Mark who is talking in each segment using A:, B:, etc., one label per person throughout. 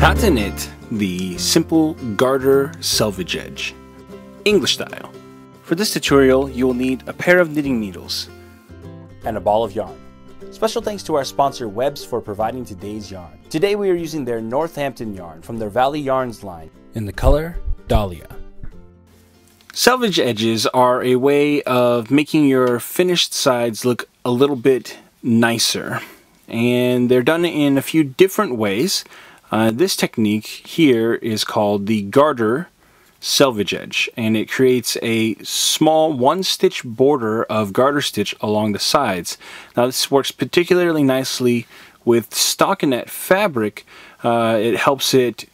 A: How to knit the simple Garter Selvedge edge, English style. For this tutorial, you will need a pair of knitting needles and a ball of yarn. Special thanks to our sponsor Webs for providing today's yarn. Today we are using their Northampton yarn from their Valley Yarns line in the color Dahlia. Selvage edges are a way of making your finished sides look a little bit nicer, and they're done in a few different ways. This technique here is called the Garter Selvedge edge, and it creates a small one-stitch border of garter stitch along the sides. Now this works particularly nicely with stockinette fabric. It helps it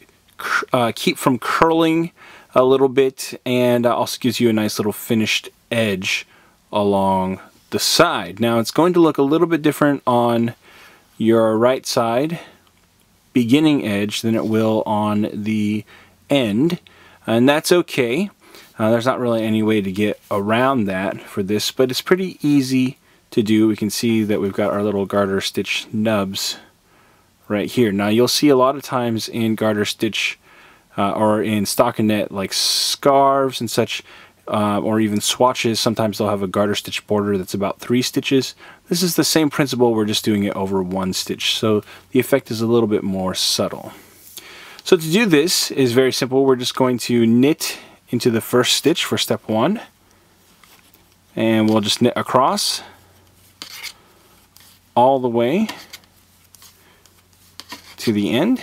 A: keep from curling a little bit, and also gives you a nice little finished edge along the side. Now it's going to look a little bit different on your right side beginning edge than it will on the end, and that's okay. There's not really any way to get around that for this, but it's pretty easy to do. We can see that we've got our little garter stitch nubs right here. Now you'll see a lot of times in garter stitch or in stockinette, like scarves and such, or even swatches, sometimes they'll have a garter stitch border that's about 3 stitches. This is the same principle, we're just doing it over 1 stitch, so the effect is a little bit more subtle. So to do this is very simple. We're just going to knit into the first stitch for step 1, and we'll just knit across all the way to the end.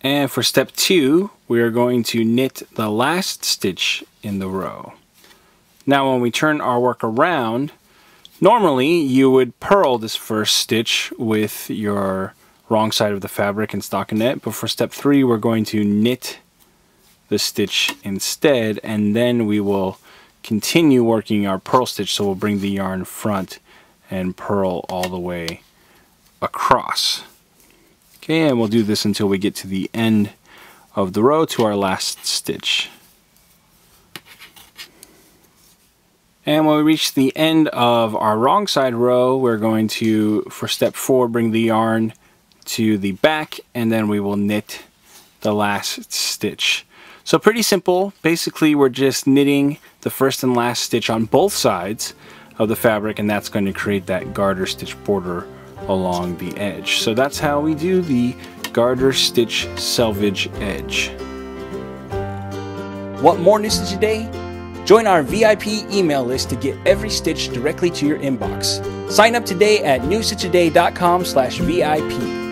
A: And for step 2, we are going to knit the last stitch in the row. Now when we turn our work around, normally you would purl this first stitch with your wrong side of the fabric and stockinette, but for step 3 we're going to knit the stitch instead, and then we will continue working our purl stitch, so we'll bring the yarn front and purl all the way across. Okay, and we'll do this until we get to the end of the row, to our last stitch. And when we reach the end of our wrong side row, we're going to, for step 4, bring the yarn to the back, and then we will knit the last stitch. So pretty simple. Basically we're just knitting the first and last stitch on both sides of the fabric, and that's going to create that garter stitch border along the edge. So that's how we do the Garter Stitch Selvedge edge. Want more new stitch a day? Join our VIP email list to get every stitch directly to your inbox. Sign up today at newstitchaday.com/VIP.